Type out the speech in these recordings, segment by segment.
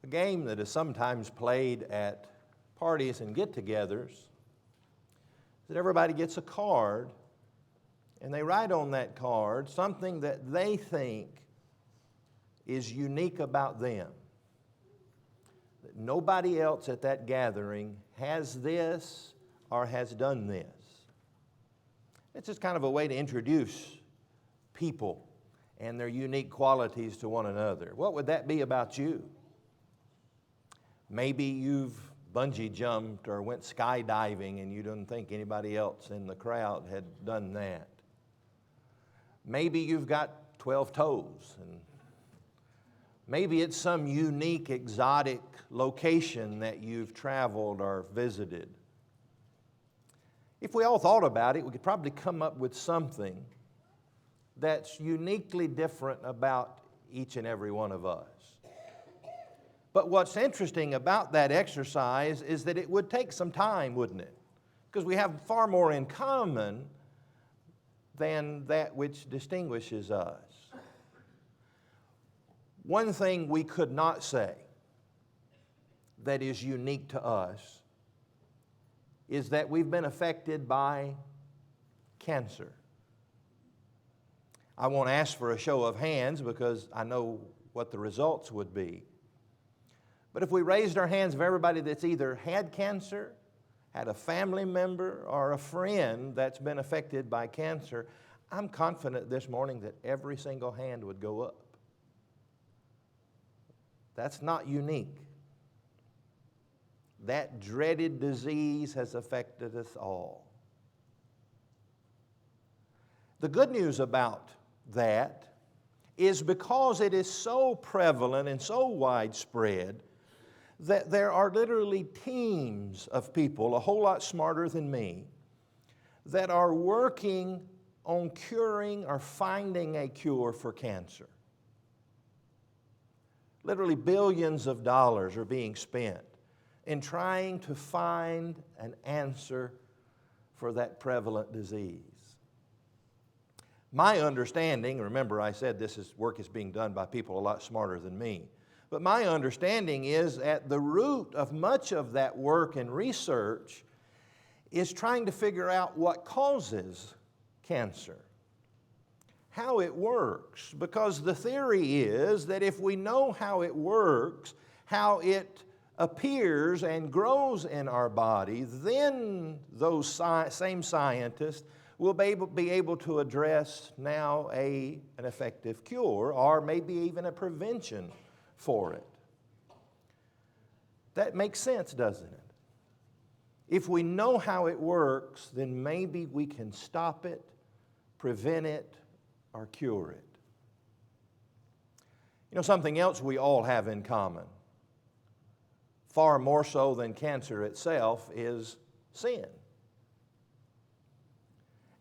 game that is sometimes played at parties and get-togethers is that everybody gets a card and they write on that card something that they think is unique about them. That nobody else at that gathering has this or has done this. It's just kind of a way to introduce people and their unique qualities to one another. What would that be about you? Maybe you've bungee jumped or went skydiving and you didn't think anybody else in the crowd had done that. Maybe you've got 12 toes, and maybe it's some unique, exotic location that you've traveled or visited. If we all thought about it, we could probably come up with something that's uniquely different about each and every one of us. But what's interesting about that exercise is that it would take some time, wouldn't it? Because we have far more in common than that which distinguishes us. One thing we could not say that is unique to us is that we've been affected by cancer. I won't ask for a show of hands because I know what the results would be. But if we raised our hands of everybody that's either had cancer, had a family member, or a friend that's been affected by cancer, I'm confident this morning that every single hand would go up. That's not unique. That dreaded disease has affected us all. The good news about that is because it is so prevalent and so widespread that there are literally teams of people, a whole lot smarter than me, that are working on curing or finding a cure for cancer. Literally billions of dollars are being spent in trying to find an answer for that prevalent disease. My understanding, remember I said work is being done by people a lot smarter than me, but my understanding is at the root of much of that work and research is trying to figure out what causes cancer, how it works, because the theory is that if we know how it works, how it appears and grows in our body, then those same scientists will be able to address now an effective cure or maybe even a prevention for it. That makes sense, doesn't it? If we know how it works, then maybe we can stop it, prevent it, or cure it. You know, something else we all have in common, far more so than cancer itself, is sin.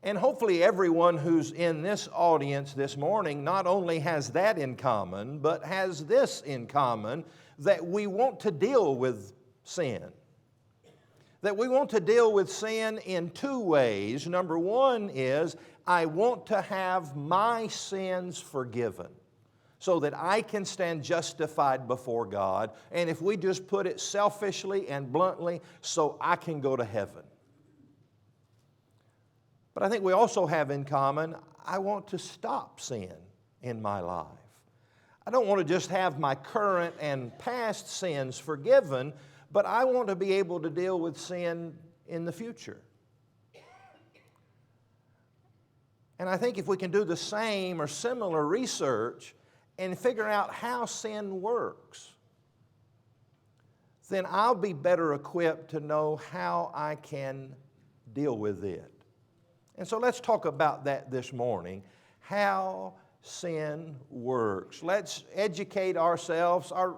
And hopefully everyone who's in this audience this morning not only has that in common, but has this in common, that we want to deal with sin. That we want to deal with sin in two ways. Number one is, I want to have my sins forgiven so that I can stand justified before God. And if we just put it selfishly and bluntly, so I can go to heaven. But I think we also have in common, I want to stop sin in my life. I don't want to just have my current and past sins forgiven, but I want to be able to deal with sin in the future. And I think if we can do the same or similar research and figure out how sin works, then I'll be better equipped to know how I can deal with it. And so let's talk about that this morning, how sin works. Let's educate ourselves, or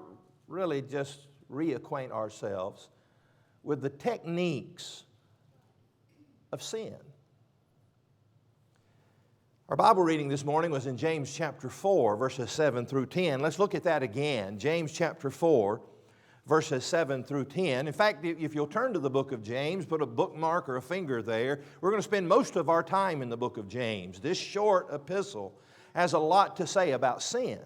really just reacquaint ourselves with the techniques of sin. Our Bible reading this morning was in James chapter 4, verses 7 through 10. Let's look at that again. James chapter 4, verses 7 through 10. In fact, if you'll turn to the book of James, put a bookmark or a finger there, we're going to spend most of our time in the book of James. This short epistle has a lot to say about sin.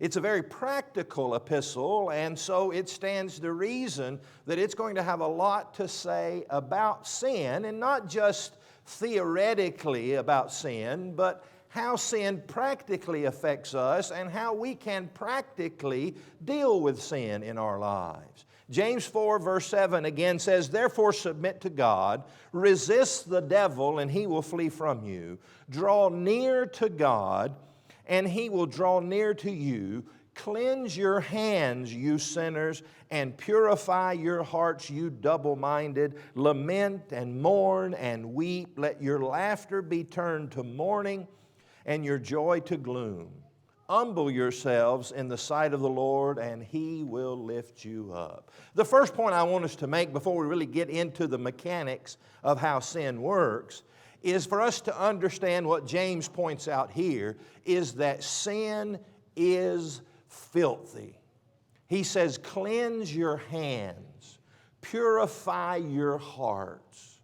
It's a very practical epistle, and so it stands to reason that it's going to have a lot to say about sin, and not just theoretically about sin, but how sin practically affects us and how we can practically deal with sin in our lives. James 4 verse 7 again says, "Therefore submit to God, resist the devil, and he will flee from you. Draw near to God, and He will draw near to you. Cleanse your hands, you sinners, and purify your hearts, you double-minded. Lament and mourn and weep. Let your laughter be turned to mourning and your joy to gloom. Humble yourselves in the sight of the Lord, and He will lift you up." The first point I want us to make before we really get into the mechanics of how sin works is for us to understand what James points out here, is that sin is filthy. He says, cleanse your hands, purify your hearts.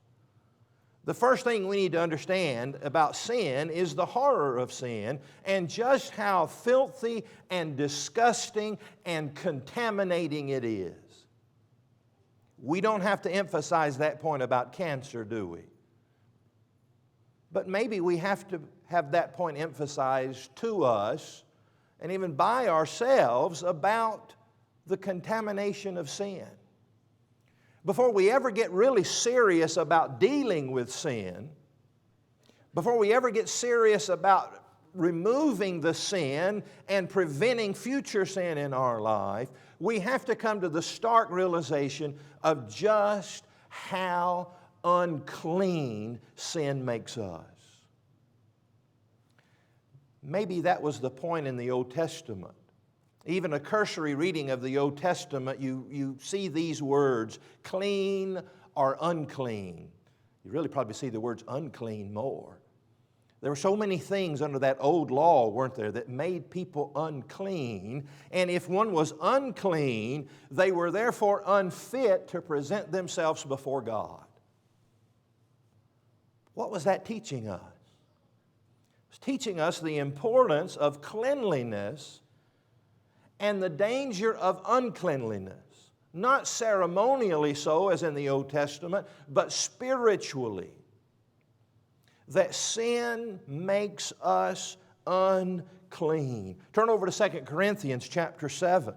The first thing we need to understand about sin is the horror of sin and just how filthy and disgusting and contaminating it is. We don't have to emphasize that point about cancer, do we? But maybe we have to have that point emphasized to us and even by ourselves about the contamination of sin. Before we ever get really serious about dealing with sin, before we ever get serious about removing the sin and preventing future sin in our life, we have to come to the stark realization of just how unclean sin makes us. Maybe that was the point in the Old Testament. Even a cursory reading of the Old Testament, you see these words, clean or unclean. You really probably see the words unclean more. There were so many things under that old law, weren't there, that made people unclean. And if one was unclean, they were therefore unfit to present themselves before God. What was that teaching us? It was teaching us the importance of cleanliness and the danger of uncleanliness. Not ceremonially so as in the Old Testament, but spiritually. That sin makes us unclean. Turn over to 2 Corinthians chapter 7.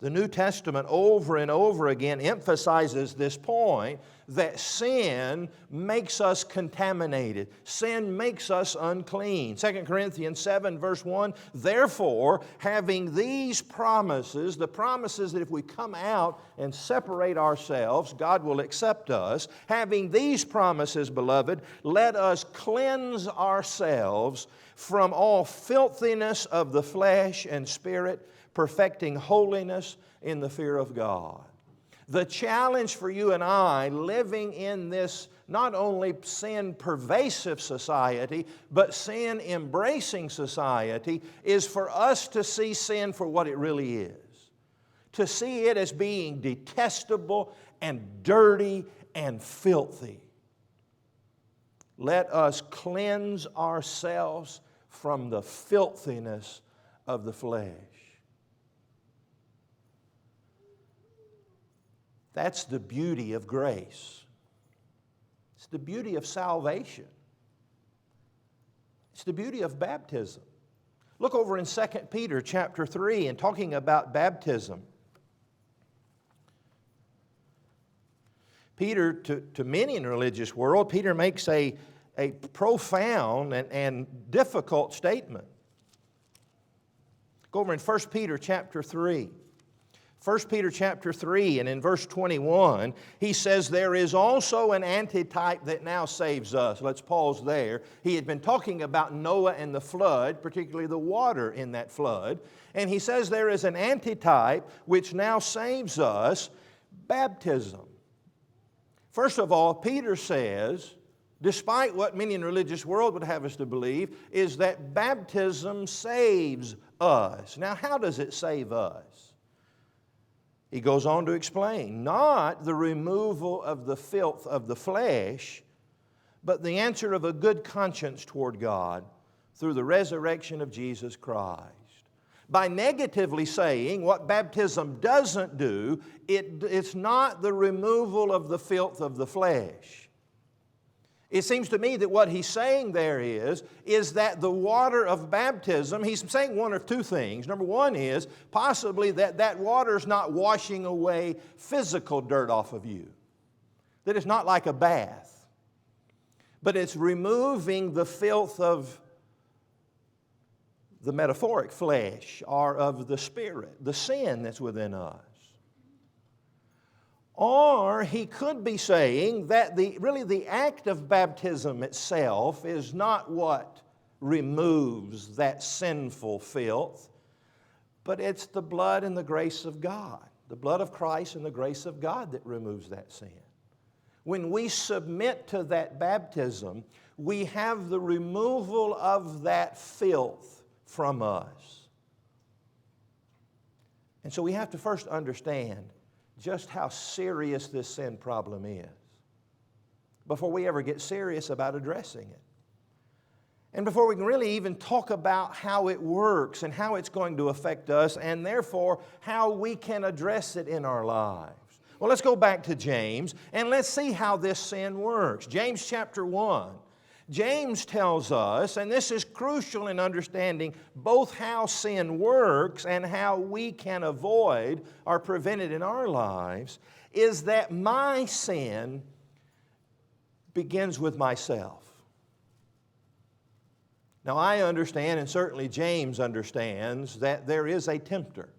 The New Testament over and over again emphasizes this point that sin makes us contaminated. Sin makes us unclean. 2 Corinthians 7 verse 1, "Therefore, having these promises," the promises that if we come out and separate ourselves, God will accept us. "Having these promises, beloved, let us cleanse ourselves from all filthiness of the flesh and spirit, perfecting holiness in the fear of God." The challenge for you and I living in this not only sin-pervasive society, but sin-embracing society is for us to see sin for what it really is. To see it as being detestable and dirty and filthy. Let us cleanse ourselves from the filthiness of the flesh. That's the beauty of grace. It's the beauty of salvation. It's the beauty of baptism. Look over in 2 Peter chapter 3 and talking about baptism. Peter, to many in the religious world, Peter makes a profound and difficult statement. Go over in 1 Peter chapter 3. 1 Peter chapter 3 and in verse 21, he says, "There is also an antitype that now saves us." Let's pause there. He had been talking about Noah and the flood, particularly the water in that flood. And he says there is an antitype which now saves us, baptism. First of all, Peter says, despite what many in the religious world would have us to believe, is that baptism saves us. Now, how does it save us? He goes on to explain, not the removal of the filth of the flesh, but the answer of a good conscience toward God through the resurrection of Jesus Christ. By negatively saying what baptism doesn't do, it's not the removal of the filth of the flesh. It seems to me that what he's saying there is that the water of baptism, he's saying one of two things. Number one is possibly that water's not washing away physical dirt off of you. That it's not like a bath. But it's removing the filth of the metaphoric flesh or of the spirit, the sin that's within us. Or he could be saying that really the act of baptism itself is not what removes that sinful filth, but it's the blood and the grace of God, the blood of Christ and the grace of God that removes that sin. When we submit to that baptism, we have the removal of that filth from us. And so we have to first understand just how serious this sin problem is before we ever get serious about addressing it. And before we can really even talk about how it works and how it's going to affect us and therefore how we can address it in our lives. Well, let's go back to James and let's see how this sin works. James chapter 1. James tells us, and this is crucial in understanding both how sin works and how we can avoid or prevent it in our lives, is that my sin begins with myself. Now, I understand, and certainly James understands, that there is a tempter.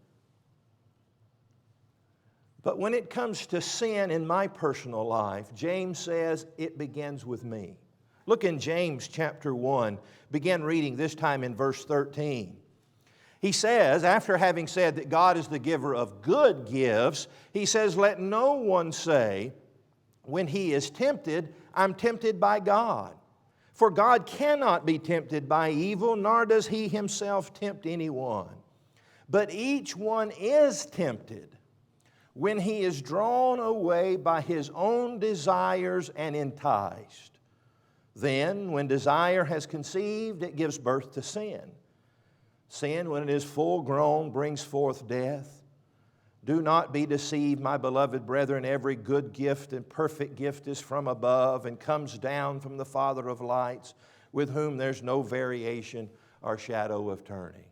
But when it comes to sin in my personal life, James says it begins with me. Look in James chapter 1, begin reading this time in verse 13. He says, after having said that God is the giver of good gifts, he says, let no one say, when he is tempted, I'm tempted by God. For God cannot be tempted by evil, nor does he himself tempt anyone. But each one is tempted when he is drawn away by his own desires and enticed. Then, when desire has conceived, it gives birth to sin. Sin, when it is full grown, brings forth death. Do not be deceived, my beloved brethren. Every good gift and perfect gift is from above and comes down from the Father of lights, with whom there's no variation or shadow of turning.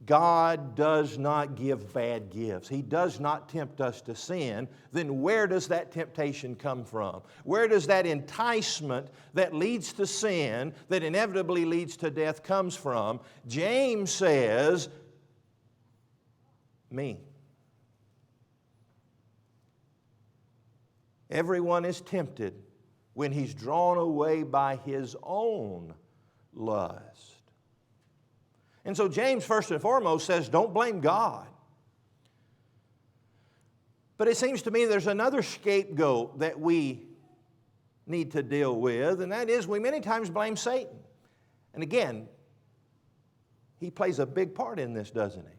God does not give bad gifts. He does not tempt us to sin. Then where does that temptation come from? Where does that enticement that leads to sin, that inevitably leads to death, comes from? James says, me. Everyone is tempted when he's drawn away by his own lust. And so James, first and foremost, says, don't blame God. But it seems to me there's another scapegoat that we need to deal with, and that is we many times blame Satan. And again, he plays a big part in this, doesn't he?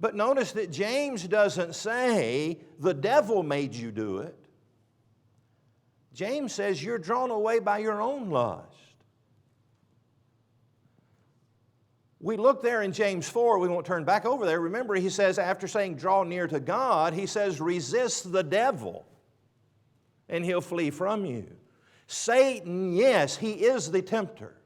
But notice that James doesn't say the devil made you do it. James says you're drawn away by your own lust. We look there in James 4, we won't turn back over there. Remember, he says, after saying draw near to God, he says resist the devil and he'll flee from you. Satan, yes, he is the tempter.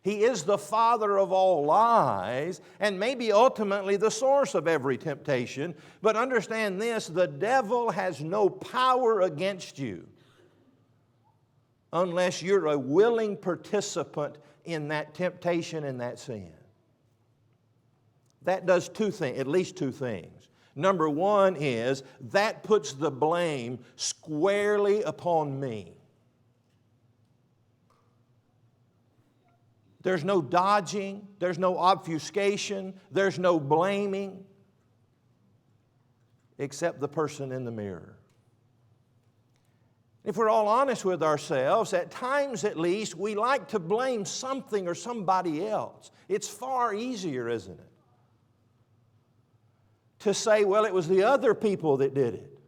He is the father of all lies and maybe ultimately the source of every temptation. But understand this, the devil has no power against you unless you're a willing participant in that temptation and that sin. That does two things, at least two things. Number one is that puts the blame squarely upon me. There's no dodging, there's no obfuscation, there's no blaming, except the person in the mirror. If we're all honest with ourselves, at times at least, we like to blame something or somebody else. It's far easier, isn't it? To say, well, it was the other people that did it.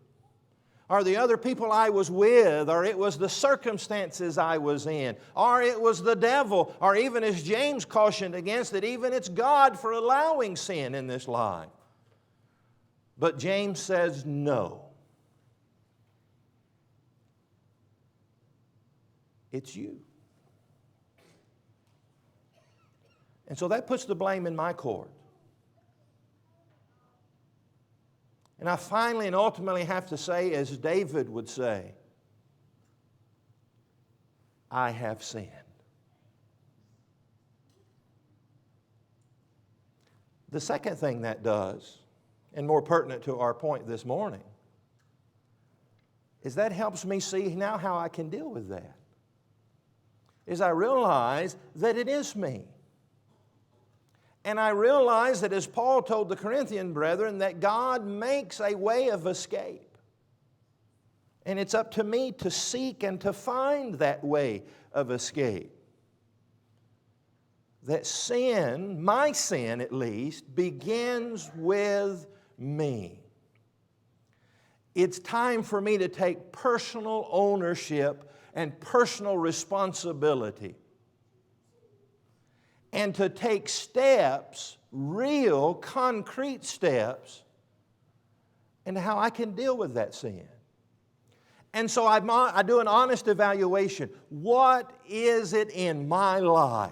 or the other people I was with, or it was the circumstances I was in, or it was the devil, or even as James cautioned against it, even it's God for allowing sin in this life. But James says no. It's you. And so that puts the blame in my court. And I finally and ultimately have to say, as David would say, I have sinned. The second thing that does, and more pertinent to our point this morning, is that helps me see now how I can deal with that. Is I realize that it is me. And I realize that as Paul told the Corinthian brethren, that God makes a way of escape. And it's up to me to seek and to find that way of escape. That sin, my sin at least, begins with me. It's time for me to take personal ownership and personal responsibility. And to take steps, real, concrete steps, into how I can deal with that sin. And so I do an honest evaluation. What is it in my life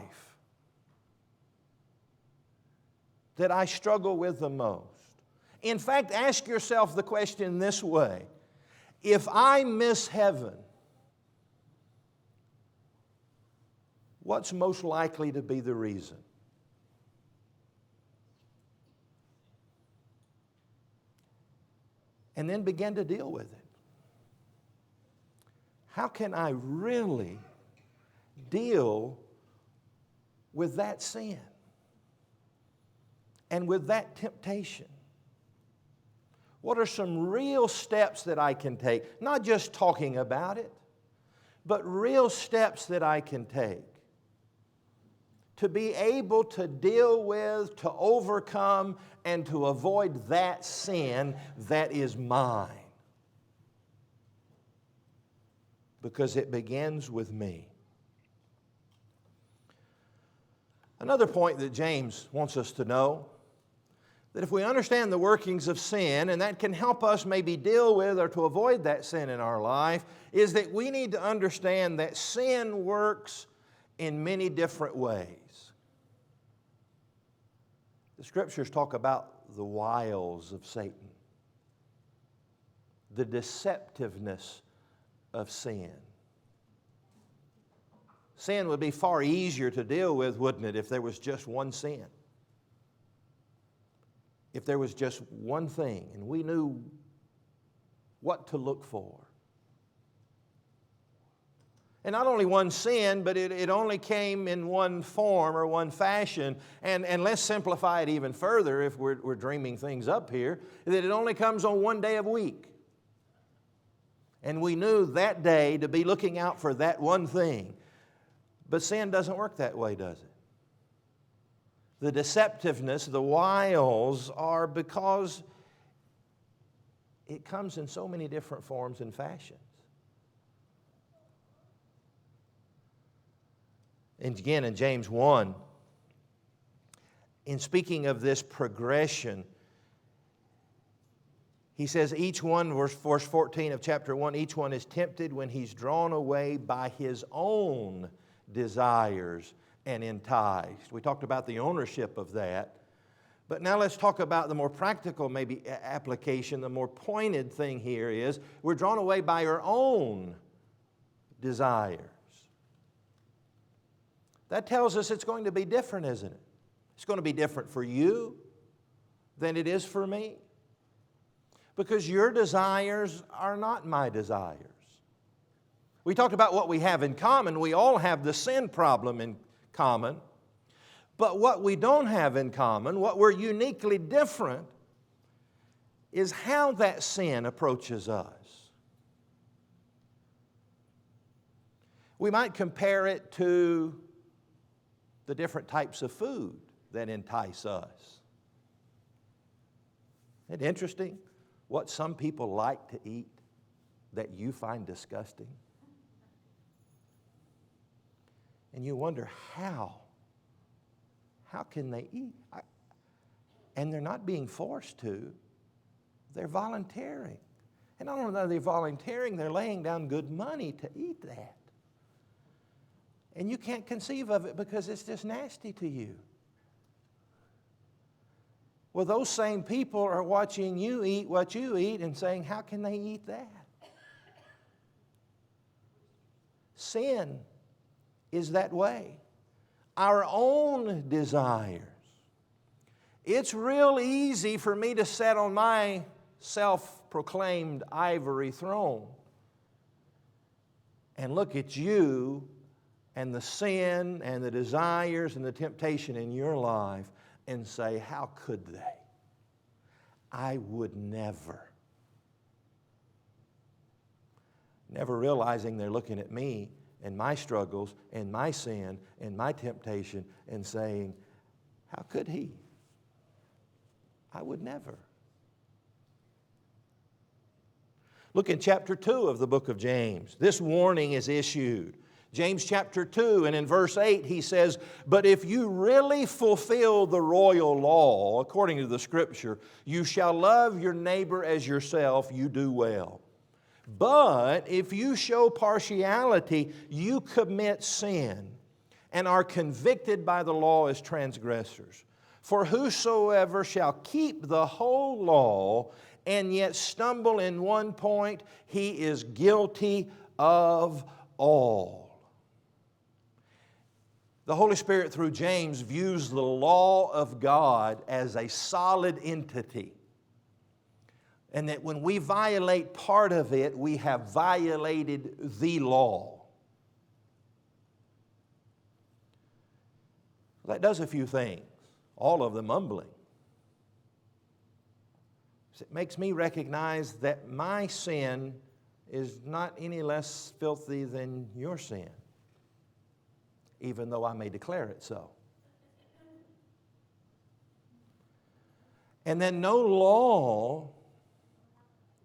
that I struggle with the most? In fact, ask yourself the question this way. If I miss heaven, what's most likely to be the reason? And then begin to deal with it. How can I really deal with that sin and with that temptation? What are some real steps that I can take? Not just talking about it, but real steps that I can take to be able to deal with, to overcome, and to avoid that sin that is mine. Because it begins with me. Another point that James wants us to know, that if we understand the workings of sin, and that can help us maybe deal with or to avoid that sin in our life, is that we need to understand that sin works in many different ways. The Scriptures talk about the wiles of Satan, the deceptiveness of sin. Sin would be far easier to deal with, wouldn't it, if there was just one sin? If there was just one thing and we knew what to look for. And not only one sin, but it only came in one form or one fashion. And let's simplify it even further if we're dreaming things up here, that it only comes on one day of week. And we knew that day to be looking out for that one thing. But sin doesn't work that way, does it? The deceptiveness, the wiles are because it comes in so many different forms and fashions. And again, in James 1, in speaking of this progression, he says each one, verse 14 of chapter 1, each one is tempted when he's drawn away by his own desires and enticed. We talked about the ownership of that. But now let's talk about the more practical maybe application. The more pointed thing here is we're drawn away by our own desires. That tells us it's going to be different, isn't it? It's going to be different for you than it is for me. Because your desires are not my desires. We talked about what we have in common. We all have the sin problem in common. But what we don't have in common, what we're uniquely different, is how that sin approaches us. We might compare it to the different types of food that entice us. Isn't it interesting what some people like to eat? that you find disgusting? And you wonder how? How can they eat? And they're not being forced to. They're volunteering. And not only are they volunteering, they're laying down good money to eat that. And you can't conceive of it because it's just nasty to you. Well, those same people are watching you eat what you eat and saying, how can they eat that? Sin is that way. Our own desires. It's real easy for me to sit on my self-proclaimed ivory throne and look at you and the sin and the desires and the temptation in your life and say, how could they? I would never. Never realizing they're looking at me and my struggles and my sin and my temptation and saying, how could he? I would never. Look in chapter 2 of the book of James. This warning is issued. James chapter 2, and in verse 8 he says, but if you really fulfill the royal law, according to the Scripture, you shall love your neighbor as yourself, you do well. But if you show partiality, you commit sin and are convicted by the law as transgressors. For whosoever shall keep the whole law and yet stumble in one point, he is guilty of all. The Holy Spirit through James views the law of God as a solid entity. And that when we violate part of it, we have violated the law. That does a few things, all of them humbling. It makes me recognize that my sin is not any less filthy than your sin, even though I may declare it so. And then no law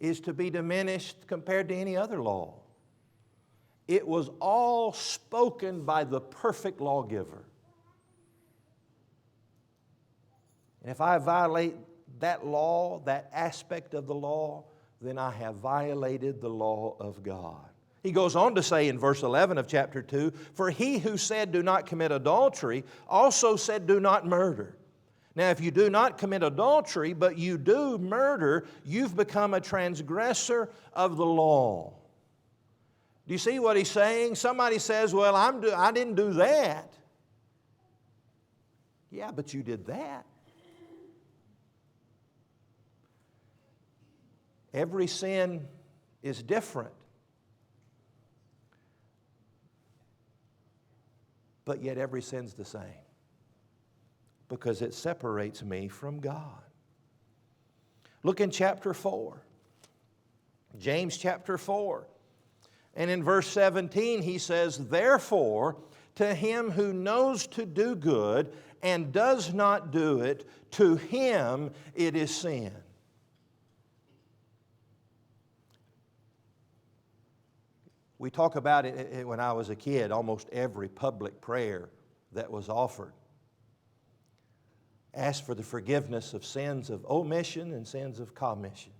is to be diminished compared to any other law. It was all spoken by the perfect lawgiver. And if I violate that law, that aspect of the law, then I have violated the law of God. He goes on to say in verse 11 of chapter 2, for he who said do not commit adultery also said do not murder. Now if you do not commit adultery, but you do murder, you've become a transgressor of the law. Do you see what he's saying? Somebody says, well, I didn't do that. Yeah, but you did that. Every sin is different. But yet every sin's the same. Because it separates me from God. Look in chapter 4. James chapter 4. And in verse 17 he says, therefore, to him who knows to do good and does not do it, to him it is sin. We talk about it when I was a kid, almost every public prayer that was offered asked for the forgiveness of sins of omission and sins of commission.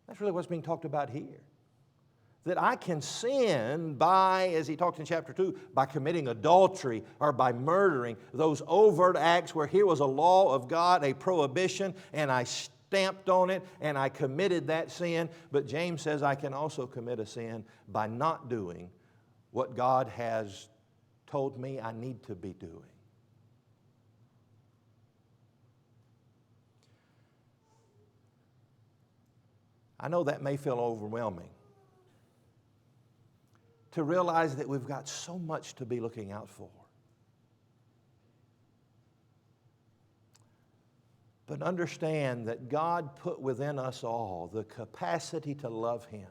That's really what's being talked about here. That I can sin by, as he talks in chapter 2, by committing adultery or by murdering, those overt acts where here was a law of God, a prohibition, and I stamped on it and I committed that sin. But James says I can also commit a sin by not doing what God has told me I need to be doing. I know that may feel overwhelming to realize that we've got so much to be looking out for. But understand that God put within us all the capacity to love Him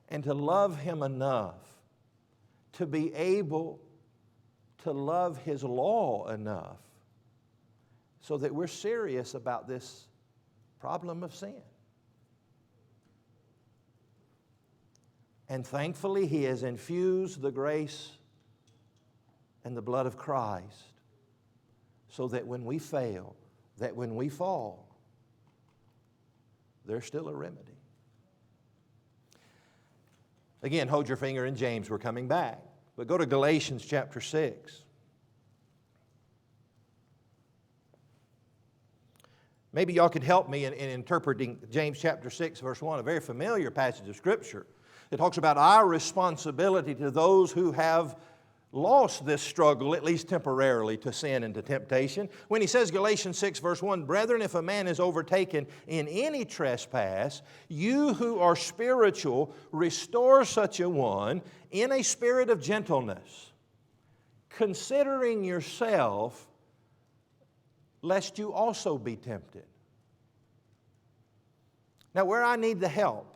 and to love Him enough to be able to love His law enough so that we're serious about this problem of sin. And thankfully, He has infused the grace and the blood of Christ so that when we fail, that when we fall, there's still a remedy. Again, hold your finger in James. We're coming back. But go to Galatians chapter 6. Maybe y'all could help me in interpreting James chapter 6, verse 1, a very familiar passage of Scripture. It talks about our responsibility to those who have lost this struggle, at least temporarily, to sin and to temptation. When he says, Galatians 6, verse 1, Brethren, if a man is overtaken in any trespass, you who are spiritual, restore such a one in a spirit of gentleness, considering yourself, lest you also be tempted. Now, where I need the help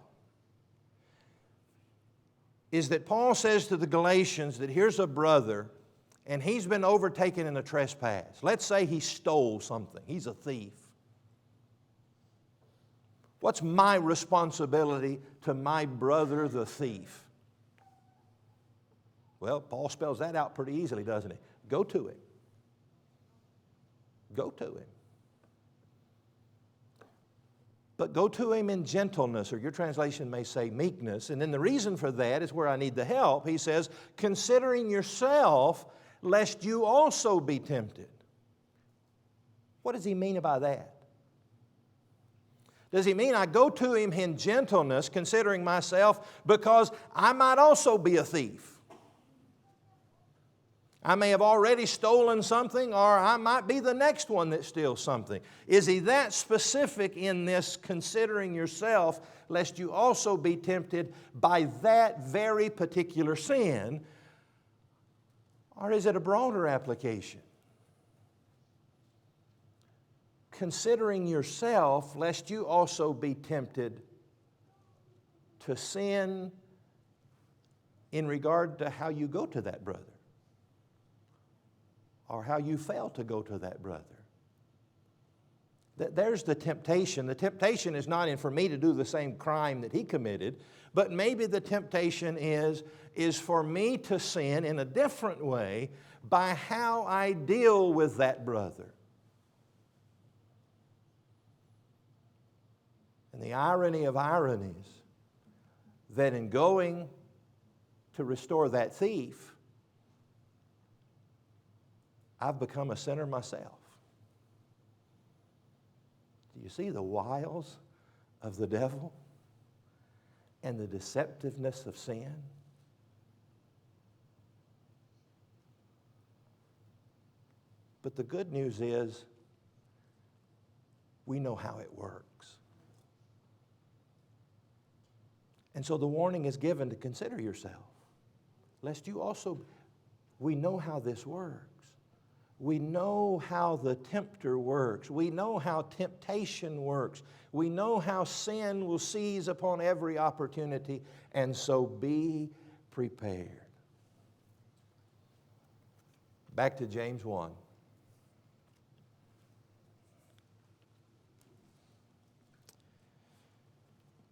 is that Paul says to the Galatians that here's a brother and he's been overtaken in a trespass. Let's say he stole something. He's a thief. What's my responsibility to my brother the thief? Well, Paul spells that out pretty easily, doesn't he? Go to him. Go to him. But go to him in gentleness, or your translation may say meekness. And then the reason for that is where I need the help. He says, considering yourself, lest you also be tempted. What does he mean by that? Does he mean I go to him in gentleness, considering myself, because I might also be a thief? I may have already stolen something, or I might be the next one that steals something. Is he that specific in this, considering yourself, lest you also be tempted by that very particular sin? Or is it a broader application? Considering yourself, lest you also be tempted to sin in regard to how you go to that brother, or how you fail to go to that brother. There's the temptation. The temptation is not in for me to do the same crime that he committed, but maybe the temptation is for me to sin in a different way by how I deal with that brother. And the irony of ironies, that in going to restore that thief, I've become a sinner myself. Do you see the wiles of the devil and the deceptiveness of sin? But the good news is we know how it works. And so the warning is given to consider yourself, lest you also, we know how this works. We know how the tempter works. We know how temptation works. We know how sin will seize upon every opportunity, and so be prepared. Back to James 1.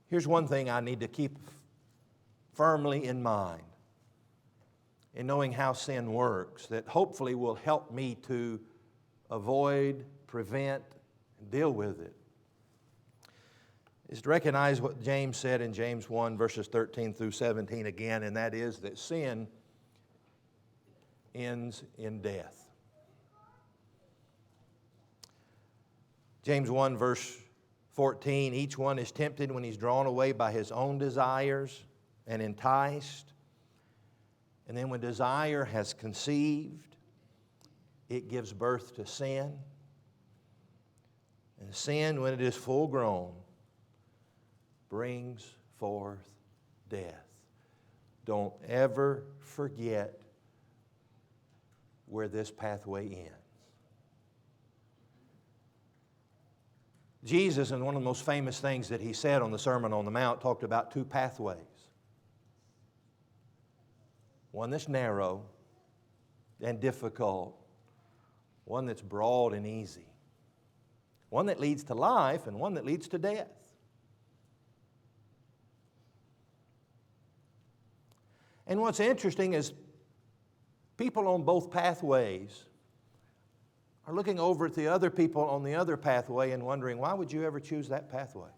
Here's one thing I need to keep firmly in mind in knowing how sin works, that hopefully will help me to avoid, prevent, and deal with it, is to recognize what James said in James 1, verses 13 through 17 again, and that is that sin ends in death. James 1, verse 14, each one is tempted when he's drawn away by his own desires and enticed. And then when desire has conceived, it gives birth to sin. And sin, when it is full grown, brings forth death. Don't ever forget where this pathway ends. Jesus, in one of the most famous things that he said on the Sermon on the Mount, talked about two pathways. One that's narrow and difficult. One that's broad and easy. One that leads to life and one that leads to death. And what's interesting is people on both pathways are looking over at the other people on the other pathway and wondering, why would you ever choose that pathway?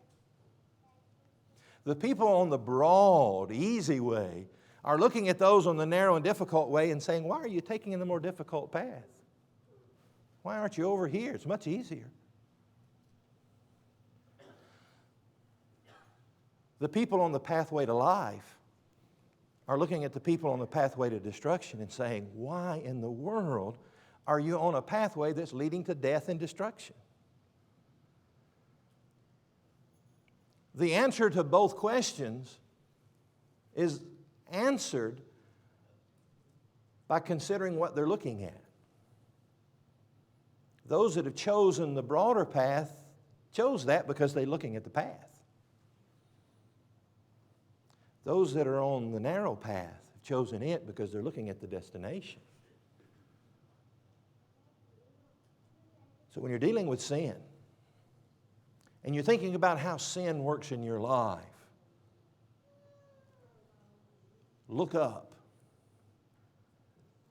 The people on the broad, easy way are looking at those on the narrow and difficult way and saying, why are you taking the more difficult path? Why aren't you over here? It's much easier. The people on the pathway to life are looking at the people on the pathway to destruction and saying, why in the world are you on a pathway that's leading to death and destruction? The answer to both questions is answered by considering what they're looking at. Those that have chosen the broader path chose that because they're looking at the path. Those that are on the narrow path have chosen it because they're looking at the destination. So when you're dealing with sin, and you're thinking about how sin works in your life, look up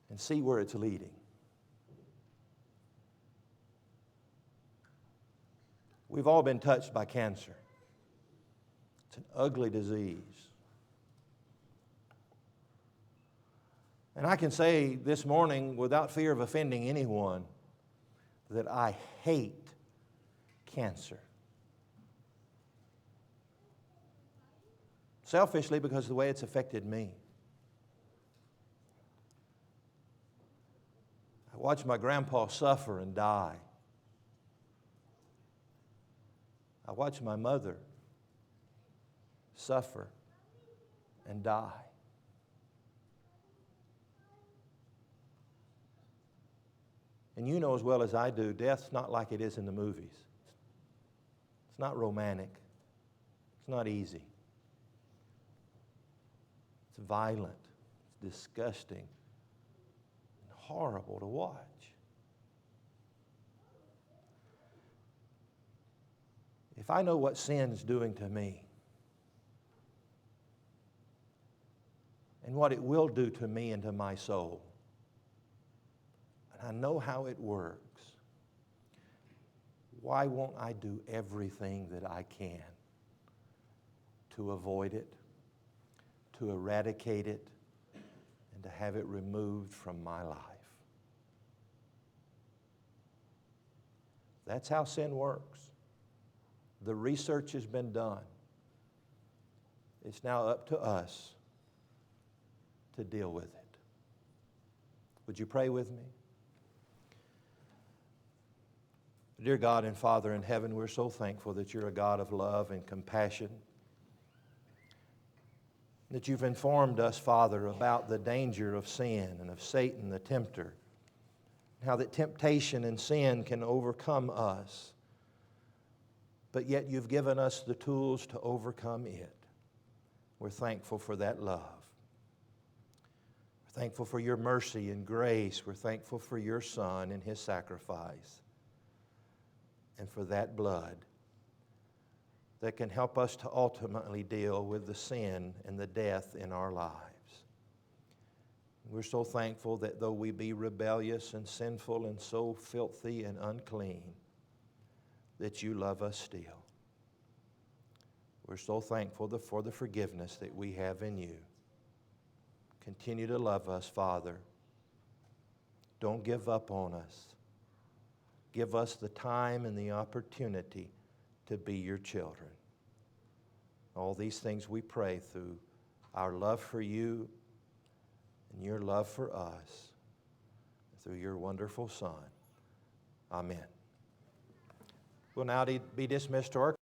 and see where it's leading. We've all been touched by cancer. It's an ugly disease. And I can say this morning, without fear of offending anyone, that I hate cancer. Selfishly, because of the way it's affected me. I watched my grandpa suffer and die. I watched my mother suffer and die. And you know as well as I do, death's not like it is in the movies. It's not romantic. It's not easy. It's violent. It's disgusting. And horrible to watch. If I know what sin's doing to me and what it will do to me and to my soul, and I know how it works, why won't I do everything that I can to avoid it, to eradicate it, and to have it removed from my life? That's how sin works. The research has been done. It's now up to us to deal with it. Would you pray with me? Dear God and Father in heaven, we're so thankful that you're a God of love and compassion. That you've informed us, Father, about the danger of sin and of Satan, the tempter. How that temptation and sin can overcome us. But yet you've given us the tools to overcome it. We're thankful for that love. We're thankful for your mercy and grace. We're thankful for your Son and his sacrifice. And for that blood that can help us to ultimately deal with the sin and the death in our lives. We're so thankful that though we be rebellious and sinful and so filthy and unclean, that you love us still. We're so thankful for the forgiveness that we have in you. Continue to love us, Father. Don't give up on us. Give us the time and the opportunity to be your children. All these things we pray through our love for you and your love for us, through your wonderful Son. Amen. We'll now be dismissed to our